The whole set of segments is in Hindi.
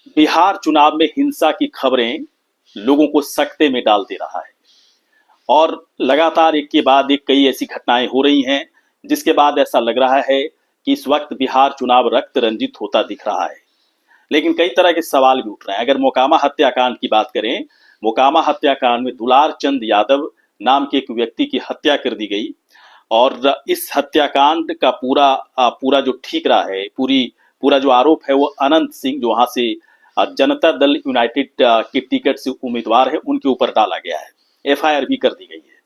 बिहार चुनाव में हिंसा की खबरें लोगों को सकते में डाल दे रहा है और लगातार एक के बाद एक कई ऐसी घटनाएं हो रही हैं जिसके बाद ऐसा लग रहा है कि इस वक्त बिहार चुनाव रक्त रंजित होता दिख रहा है। लेकिन कई तरह के सवाल भी उठ रहे हैं। अगर मोकामा हत्याकांड की बात करें, मोकामा हत्याकांड में दुलार चंद यादव नाम के एक व्यक्ति की हत्या कर दी गई और इस हत्याकांड का पूरा जो ठीकरा है, पूरा जो आरोप है वो अनंत सिंह, जो वहां से जनता दल यूनाइटेड के टिकट से उम्मीदवार है, उनके ऊपर डाला गया है। एफआईआर भी कर दी गई है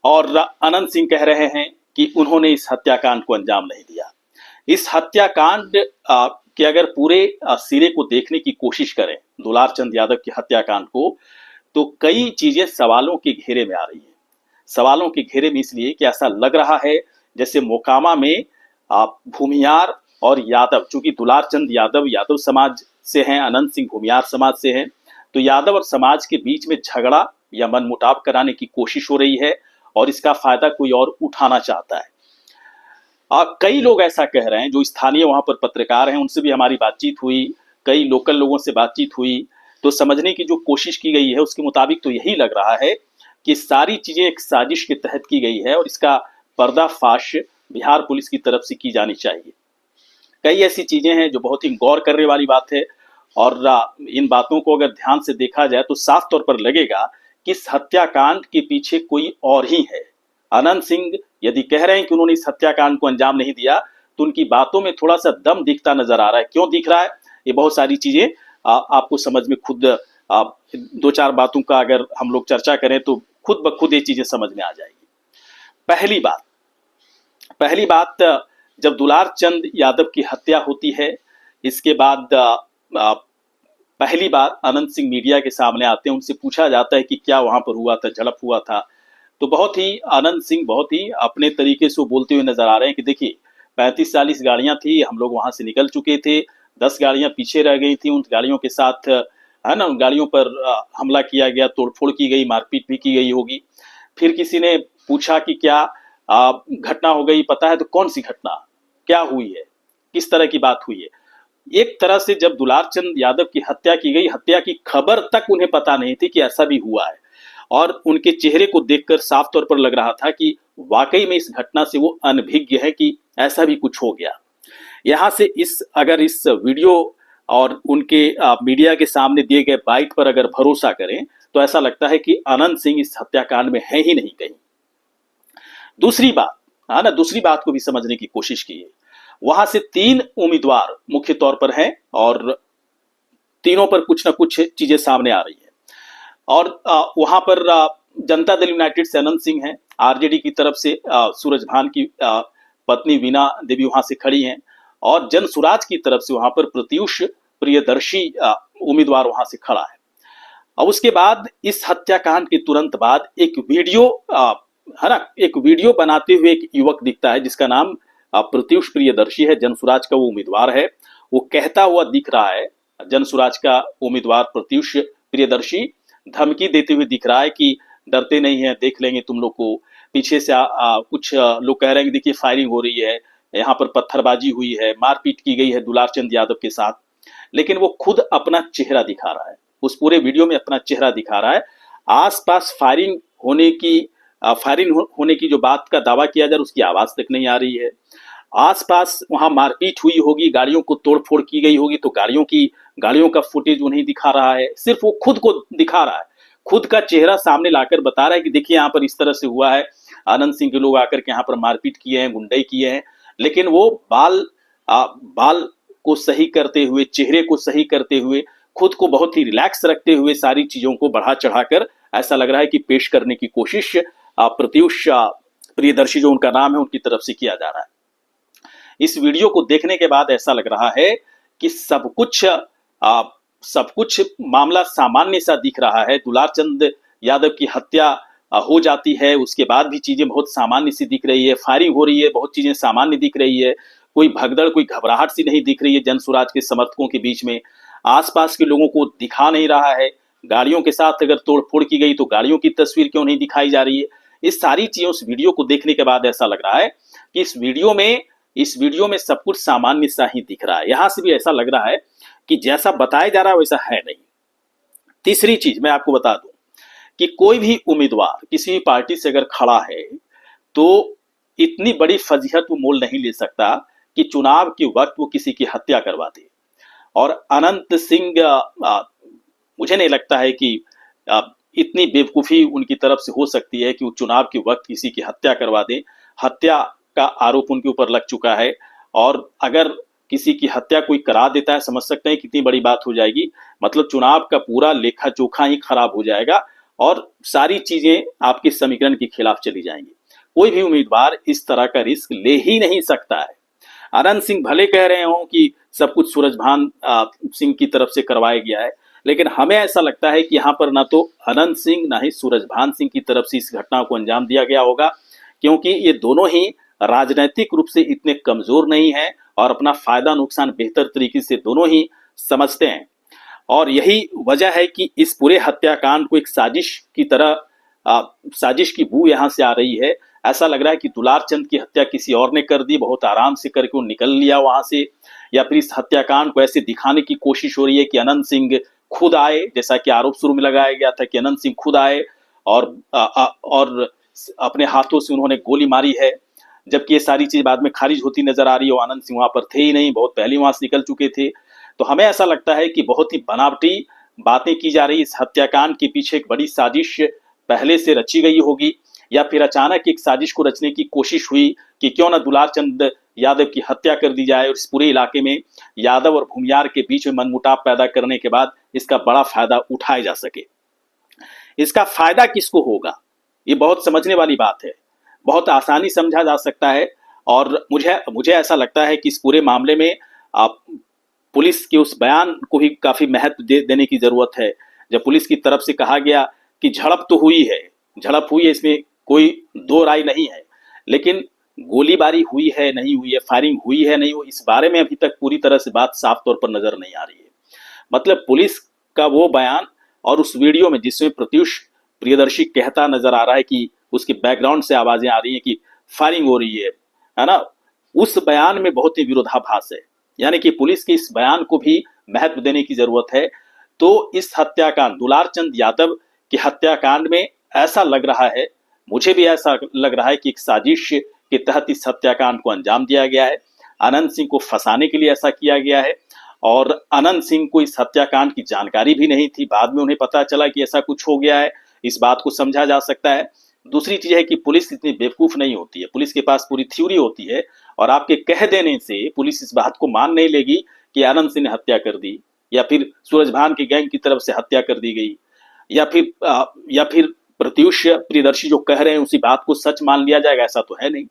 और अनंत सिंह कह रहे हैं कि उन्होंने इस हत्याकांड को अंजाम नहीं दिया। इस हत्याकांड के अगर पूरे सिरे को देखने की कोशिश करें, दुलार चंद यादव के हत्याकांड को, तो कई चीजें सवालों के घेरे में आ रही हैं। सवालों के घेरे में इसलिए कि ऐसा लग रहा है जैसे मोकामा में भूमियार और यादव, चूंकि दुलार चंद यादव यादव समाज से हैं, अनंत सिंह भूमियार समाज से हैं, तो यादव और समाज के बीच में झगड़ा या मनमुटाव कराने की कोशिश हो रही है और इसका फायदा कोई और उठाना चाहता है। कई लोग ऐसा कह रहे हैं, जो स्थानीय वहां पर पत्रकार हैं, उनसे भी हमारी बातचीत हुई, कई लोकल लोगों से बातचीत हुई, तो समझने की जो कोशिश की गई है उसके मुताबिक तो यही लग रहा है कि सारी चीजें एक साजिश के तहत की गई है और इसका पर्दाफाश बिहार पुलिस की तरफ से की जानी चाहिए। कई ऐसी चीजें हैं जो बहुत ही गौर करने वाली बात है और इन बातों को अगर ध्यान से देखा जाए तो साफ तौर पर लगेगा कि इस हत्याकांड के पीछे कोई और ही है। अनंत सिंह यदि कह रहे हैं कि उन्होंने इस हत्याकांड को अंजाम नहीं दिया, तो उनकी बातों में थोड़ा सा दम दिखता नजर आ रहा है। क्यों दिख रहा है? ये बहुत सारी चीजें आपको समझ में खुद दो चार बातों का अगर हम लोग चर्चा करें तो खुद ब खुद ये चीजें समझ में आ जाएगी। पहली बात, जब दुलार चंद यादव की हत्या होती है, इसके बाद पहली बार अनंत सिंह मीडिया के सामने आते हैं, उनसे पूछा जाता है कि क्या वहां पर हुआ था, झड़प हुआ था, तो बहुत ही अनंत सिंह बहुत ही अपने तरीके से बोलते हुए नजर आ रहे हैं कि देखिए 35-40 गाड़ियां थी, हम लोग वहां से निकल चुके थे, 10 गाड़ियां पीछे रह गई थी, उन गाड़ियों के साथ है ना, उन गाड़ियों पर हमला किया गया, तोड़फोड़ की गई, मारपीट भी की गई होगी। फिर किसी ने पूछा कि क्या घटना हो गई, पता है तो कौन सी घटना, क्या हुई है, किस तरह की बात हुई है। एक तरह से जब दुलार चंद यादव की हत्या की गई, हत्या की खबर तक उन्हें पता नहीं थी कि ऐसा भी हुआ है और उनके चेहरे को देखकर साफ तौर पर लग रहा था कि वाकई में इस घटना से वो अनभिज्ञ है कि ऐसा भी कुछ हो गया। यहां से अगर इस वीडियो और उनके मीडिया के सामने दिए गए बाइट पर अगर भरोसा करें तो ऐसा लगता है कि अनंत सिंह इस हत्याकांड में है ही नहीं कहीं। दूसरी बात, हाँ ना, दूसरी बात को भी समझने की कोशिश की है। वहां से 3 उम्मीदवार मुख्य तौर पर हैं और तीनों पर कुछ ना कुछ चीजें सामने आ रही है और वहां पर जनता दल यूनाइटेड से अनंत सिंह हैं, आरजेडी की तरफ से सूरज भान की पत्नी वीना देवी वहां से खड़ी हैं और जन सुराज की तरफ से वहां पर प्रत्युष प्रियदर्शी उम्मीदवार वहां से खड़ा है। और उसके बाद इस हत्याकांड के तुरंत बाद एक वीडियो है ना, एक वीडियो बनाते हुए एक युवक दिखता है जिसका नाम प्रत्युष प्रियदर्शी है, जनसुराज का वो उम्मीदवार है। वो कहता हुआ दिख रहा है, जनसुराज का उम्मीदवार प्रत्युष प्रियदर्शी धमकी देते हुए दिख रहा है कि डरते नहीं है, देख लेंगे तुम लोग को। पीछे से कुछ लोग कह रहे हैं कि देखिए फायरिंग हो रही है, यहाँ पर पत्थरबाजी हुई है, मारपीट की गई है दुलार चंद यादव के साथ, लेकिन वो खुद अपना चेहरा दिखा रहा है, उस पूरे वीडियो में अपना चेहरा दिखा रहा है। आसपास फायरिंग होने की जो बात का दावा किया जा रहा है उसकी आवाज तक नहीं आ रही है। आसपास वहां मारपीट हुई होगी, गाड़ियों को तोड़फोड़ की गई होगी, तो गाड़ियों का फुटेज वो नहीं दिखा रहा है, सिर्फ वो खुद को दिखा रहा है, खुद का चेहरा सामने लाकर बता रहा है कि देखिए यहाँ पर इस तरह से हुआ है, आनंद सिंह के लोग आकर के यहाँ पर मारपीट किए हैं, गुंडाई किए हैं। लेकिन वो बाल को सही करते हुए, चेहरे को सही करते हुए, खुद को बहुत ही रिलैक्स रखते हुए सारी चीजों को बढ़ा चढ़ाकर ऐसा लग रहा है कि पेश करने की कोशिश प्रत्युष प्रियदर्शी जो उनका नाम है उनकी तरफ से किया जा रहा है। इस वीडियो को देखने के बाद ऐसा लग रहा है कि सब कुछ मामला सामान्य सा दिख रहा है। दुलार चंद यादव की हत्या हो जाती है, उसके बाद भी चीजें बहुत सामान्य सी दिख रही है, फायरिंग हो रही है, बहुत चीजें सामान्य दिख रही है, कोई भगदड़, कोई घबराहट सी नहीं दिख रही है जनसुराज के समर्थकों के बीच में, आसपास के लोगों को दिखा नहीं रहा है। गाड़ियों के साथ अगर तोड़फोड़ की गई तो गाड़ियों की तस्वीर क्यों नहीं दिखाई जा रही है। इस सारी चीजों, उस वीडियो को देखने के बाद ऐसा लग रहा है कि इस वीडियो में सब कुछ सामान्य सा ही दिख रहा है। यहां से भी ऐसा लग रहा है कि जैसा बताया जा रहा है वैसा है नहीं। तीसरी चीज मैं आपको बता दूं कि कोई भी उम्मीदवार किसी भी पार्टी से अगर खड़ा है तो इतनी बड़ी फजीहत वो मोल नहीं ले सकता कि चुनाव के वक्त वो किसी की हत्या करवा दे। और अनंत सिंह मुझे नहीं लगता है कि इतनी बेवकूफ़ी उनकी तरफ से हो सकती है कि वो चुनाव के वक्त किसी की हत्या करवा दें। हत्या का आरोप उनके ऊपर लग चुका है और अगर किसी की हत्या कोई करा देता है, समझ सकते हैं कितनी बड़ी बात हो जाएगी। मतलब चुनाव का पूरा लेखा जोखा ही खराब हो जाएगा और सारी चीजें आपके समीकरण के खिलाफ चली जाएंगी। कोई भी उम्मीदवार इस तरह का रिस्क ले ही नहीं सकता है। अनंत सिंह भले कह रहे हो कि सब कुछ सूरजभान सिंह की तरफ से करवाया गया है, लेकिन हमें ऐसा लगता है कि यहाँ पर ना तो अनंत सिंह ना ही सूरजभान सिंह की तरफ से इस घटना को अंजाम दिया गया होगा, क्योंकि ये दोनों ही राजनीतिक रूप से इतने कमजोर नहीं हैं और अपना फायदा नुकसान बेहतर तरीके से दोनों ही समझते हैं। और यही वजह है कि इस पूरे हत्याकांड को एक साजिश की तरह साजिश की बू यहाँ से आ रही है। ऐसा लग रहा है कि दुलार चंद की हत्या किसी और ने कर दी, बहुत आराम से करके वो निकल लिया वहां से, या फिर इस हत्याकांड को ऐसे दिखाने की कोशिश हो रही है कि अनंत सिंह खुद आए, जैसा कि आरोप शुरू में लगाया गया था कि अनंत सिंह खुद आए और अपने हाथों से उन्होंने गोली मारी है, जबकि ये सारी चीज बाद में खारिज होती नजर आ रही है। आनंद सिंह वहां पर थे ही नहीं, बहुत पहले वहां से निकल चुके थे। तो हमें ऐसा लगता है कि बहुत ही बनावटी बातें की जा रही। इस हत्याकांड के पीछे एक बड़ी साजिश पहले से रची गई होगी, या फिर अचानक एक साजिश को रचने की कोशिश हुई कि क्यों ना दुलार चंद यादव की हत्या कर दी जाए और इस पूरे इलाके में यादव और भूमियार के बीच में मनमुटाव पैदा करने के बाद इसका बड़ा फायदा उठाया जा सके। इसका फायदा किसको होगा, ये बहुत समझने वाली बात है, बहुत आसानी समझा जा सकता है। और मुझे ऐसा लगता है कि इस पूरे मामले में आप पुलिस के उस बयान को भी काफी महत्व देने की जरूरत है। जब पुलिस की तरफ से कहा गया कि झड़प तो हुई है, झड़प हुई है, इसमें कोई दो राय नहीं है, लेकिन गोलीबारी हुई है नहीं हुई है, फायरिंग हुई है नहीं हुई, इस बारे में अभी तक पूरी तरह से बात साफ तौर पर नजर नहीं आ रही है। मतलब पुलिस का वो बयान और उस वीडियो में जिसमें प्रत्युष प्रियदर्शी कहता नजर आ रहा है कि उसके बैकग्राउंड से आवाजें आ रही हैं कि फायरिंग हो रही है ना, उस बयान में बहुत ही विरोधाभास है। यानी कि पुलिस के इस बयान को भी महत्व देने की जरूरत है। तो इस हत्याकांड, दुलार चंद यादव के हत्याकांड में ऐसा लग रहा है, मुझे भी ऐसा लग रहा है कि एक साजिश के तहत इस हत्याकांड को अंजाम दिया गया है। अनंत सिंह को फंसाने के लिए ऐसा किया गया है और अनंत सिंह को इस हत्याकांड की जानकारी भी नहीं थी, बाद में उन्हें पता चला कि ऐसा कुछ हो गया है, इस बात को समझा जा सकता है। दूसरी चीज है कि पुलिस इतनी बेवकूफ नहीं होती है, पुलिस के पास पूरी थ्योरी होती है और आपके कह देने से पुलिस इस बात को मान नहीं लेगी कि अनंत सिंह ने हत्या कर दी या फिर सूरजभान की गैंग की तरफ से हत्या कर दी गई, या फिर प्रत्युष प्रियदर्शी जो कह रहे हैं उसी बात को सच मान लिया जाएगा, ऐसा तो है नहीं।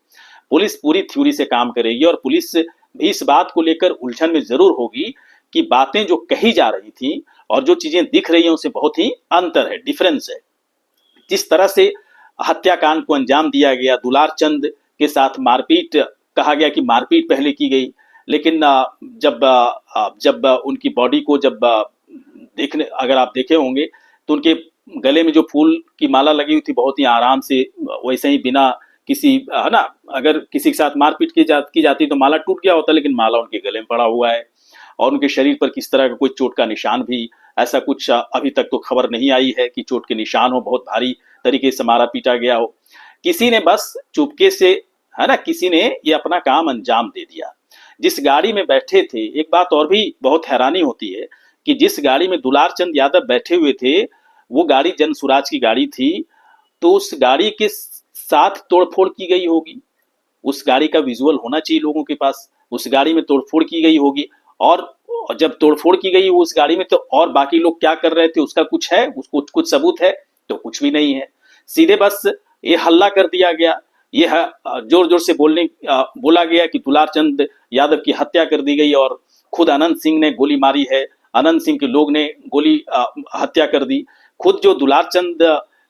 पुलिस पूरी थ्योरी से काम करेगी और पुलिस भी इस बात को लेकर उलझन में जरूर होगी कि बातें जो कही जा रही थी और जो चीजें दिख रही हैं उससे बहुत ही अंतर है, डिफरेंस है। जिस तरह से हत्याकांड को अंजाम दिया गया, दुलार चंद के साथ मारपीट, कहा गया कि मारपीट पहले की गई, लेकिन जब उनकी बॉडी को जब देखने, अगर आप देखे होंगे तो उनके गले में जो फूल की माला लगी हुई थी बहुत ही आराम से, वैसे ही बिना किसी, है ना, अगर किसी के साथ मारपीट की जाती तो माला टूट गया होता, लेकिन माला उनके गले में पड़ा हुआ है। और उनके शरीर पर किस तरह का कोई चोट का निशान भी, ऐसा कुछ अभी तक तो खबर नहीं आई है कि चोट के निशान हो, बहुत भारी तरीके से मारा पीटा गया हो। किसी ने बस चुपके से, है ना, किसी ने ये अपना काम अंजाम दे दिया। जिस गाड़ी में बैठे थे, एक बात और भी बहुत हैरानी होती है कि जिस गाड़ी में दुलार चंद यादव बैठे हुए थे वो गाड़ी जन स्वराज की गाड़ी थी, तो उस गाड़ी के साथ तोड़फोड़ की गई होगी, उस गाड़ी का विजुअल होना चाहिए लोगों के पास, उस गाड़ी में तोड़फोड़ की गई होगी। और जब तोड़फोड़ की गई उस गाड़ी में, तो और बाकी लोग क्या कर रहे थे उसका कुछ है, उसको कुछ सबूत है? तो कुछ भी नहीं है। सीधे बस ये हल्ला कर दिया गया, ये जोर जोर से बोला गया कि दुलार चंद यादव की हत्या कर दी गई और खुद अनंत सिंह ने गोली मारी है, अनंत सिंह के लोग ने गोली हत्या कर दी। खुद जो दुलार चंद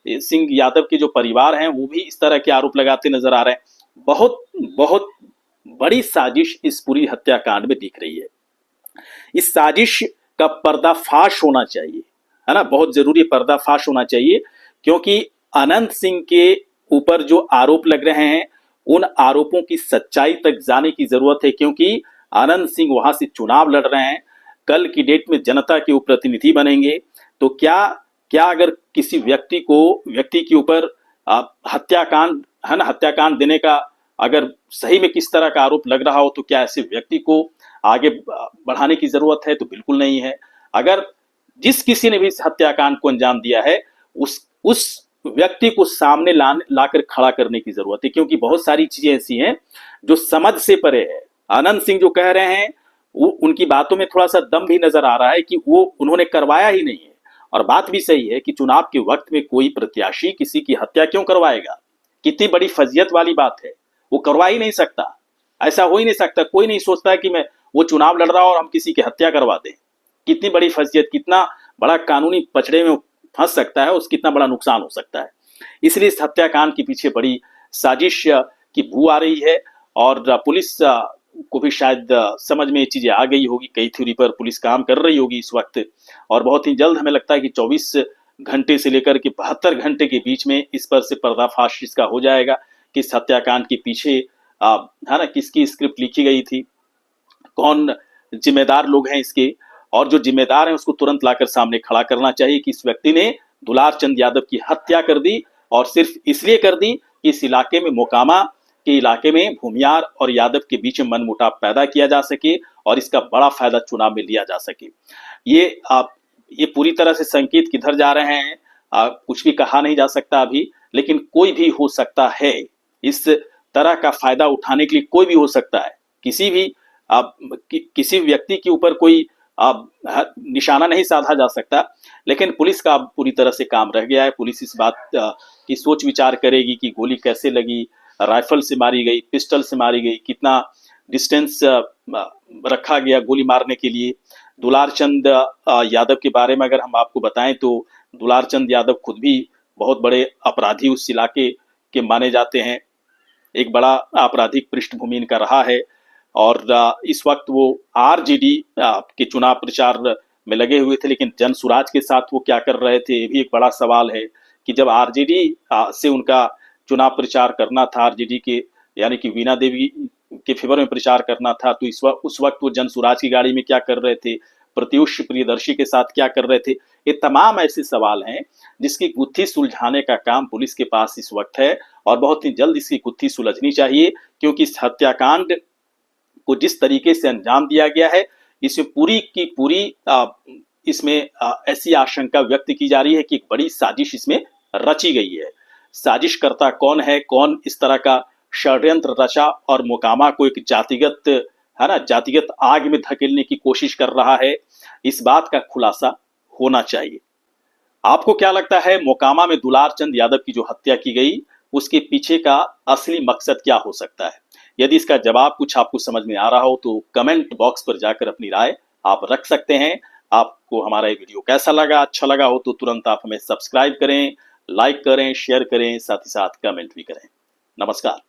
सिंह यादव के जो परिवार हैं वो भी इस तरह के आरोप लगाते नजर आ रहे हैं। बहुत बहुत बड़ी साजिश इस पूरी हत्याकांड में दिख रही है। इस साजिश का पर्दाफाश होना चाहिए, है ना, बहुत जरूरी पर्दाफाश होना चाहिए, क्योंकि अनंत सिंह के ऊपर जो आरोप लग रहे हैं उन आरोपों की सच्चाई तक जाने की जरूरत है, क्योंकि अनंत सिंह वहां से चुनाव लड़ रहे हैं। कल की डेट में जनता के वो प्रतिनिधि बनेंगे, तो क्या क्या अगर किसी व्यक्ति के ऊपर हत्याकांड है ना, हत्याकांड देने का अगर सही में किस तरह का आरोप लग रहा हो, तो क्या ऐसे व्यक्ति को आगे बढ़ाने की जरूरत है? तो बिल्कुल नहीं है। अगर जिस किसी ने भी इस हत्याकांड को अंजाम दिया है, उस व्यक्ति को सामने लाकर खड़ा करने की जरूरत है, क्योंकि बहुत सारी चीजें ऐसी हैं जो समझ से परे है। अनंत सिंह जो कह रहे हैं, उनकी बातों में थोड़ा सा दम भी नजर आ रहा है कि वो उन्होंने करवाया ही नहीं है। और बात भी सही है कि चुनाव के वक्त में कोई प्रत्याशी किसी की हत्या क्यों करवाएगा? कितनी बड़ी फजियत वाली बात है, वो करवा ही नहीं सकता। ऐसा हो ही नहीं सकता। कोई नहीं सोचता है कि मैं वो चुनाव लड़ रहा हूं और हम किसी की हत्या करवा दें। कितनी बड़ी फजियत, कितना बड़ा कानूनी पचड़े में फंस सकता है, उसका कितना बड़ा नुकसान हो सकता है। इसलिए इस हत्याकांड के पीछे बड़ी साजिश की बू आ रही है, और पुलिस को भी शायद समझ में ये चीजें आ गई होगी। कई थ्योरी पर पुलिस काम कर रही होगी इस वक्त, और बहुत ही जल्द हमें लगता है कि 24 घंटे से लेकर के 72 घंटे के बीच में इस पर से पर्दाफाश इसका हो जाएगा कि इस हत्याकांड के पीछे है ना किसकी स्क्रिप्ट लिखी गई थी, कौन जिम्मेदार लोग हैं इसके, और जो जिम्मेदार हैं उसको तुरंत लाकर सामने खड़ा करना चाहिए कि इस व्यक्ति ने दुलार चंद यादव की हत्या कर दी, और सिर्फ इसलिए कर दी कि इस इलाके में, मोकामा के इलाके में भूमियार और यादव के बीच में मनमुटाव पैदा किया जा सके और इसका बड़ा फायदा चुनाव में लिया जा सके। ये पूरी तरह से संकेत किधर जा रहे हैं कुछ भी कहा नहीं जा सकता अभी, लेकिन कोई भी हो सकता है। इस तरह का फायदा उठाने के लिए कोई भी हो सकता है। किसी व्यक्ति के ऊपर कोई निशाना नहीं साधा जा सकता, लेकिन पुलिस का पूरी तरह से काम रह गया है। पुलिस इस बात की सोच विचार करेगी कि गोली कैसे लगी, राइफल से मारी गई, पिस्टल से मारी गई, कितना डिस्टेंस रखा गया गोली मारने के लिए। दुलार चंद यादव के बारे में अगर हम आपको बताएं तो दुलार चंद यादव खुद भी बहुत बड़े अपराधी उस इलाके के माने जाते हैं। एक बड़ा आपराधिक पृष्ठभूमि इनका रहा है, और इस वक्त वो आरजेडी के चुनाव प्रचार में लगे हुए थे, लेकिन जन सुराज के साथ वो क्या कर रहे थे, ये भी एक बड़ा सवाल है कि जब आरजेडी से उनका चुनाव प्रचार करना था, आरजेडी के यानी कि वीणा देवी के फेवर में प्रचार करना था, तो उस वक्त वो जन सुराज की गाड़ी में क्या कर रहे थे, प्रत्युष प्रियदर्शी के साथ क्या कर रहे थे। ये तमाम ऐसे सवाल हैं जिसकी गुत्थी सुलझाने का काम पुलिस के पास इस वक्त है, और बहुत ही जल्द इसकी गुत्थी सुलझनी चाहिए, क्योंकि इस हत्याकांड को जिस तरीके से अंजाम दिया गया है, इसमें पूरी की पूरी इसमें ऐसी आशंका व्यक्त की जा रही है कि एक बड़ी साजिश इसमें रची गई है। साजिशकर्ता कौन है, कौन इस तरह का षड्यंत्र रचा और मोकामा को एक जातिगत आग में धकेलने की कोशिश कर रहा है, इस बात का खुलासा होना चाहिए। आपको क्या लगता है, मोकामा में दुलार चंद यादव की जो हत्या की गई, उसके पीछे का असली मकसद क्या हो सकता है? यदि इसका जवाब कुछ आपको समझ में आ रहा हो तो कमेंट बॉक्स पर जाकर अपनी राय आप रख सकते हैं। आपको हमारा ये वीडियो कैसा लगा, अच्छा लगा हो तो तुरंत आप हमें सब्सक्राइब करें, लाइक करें, शेयर करें, साथ ही साथ कमेंट भी करें। नमस्कार।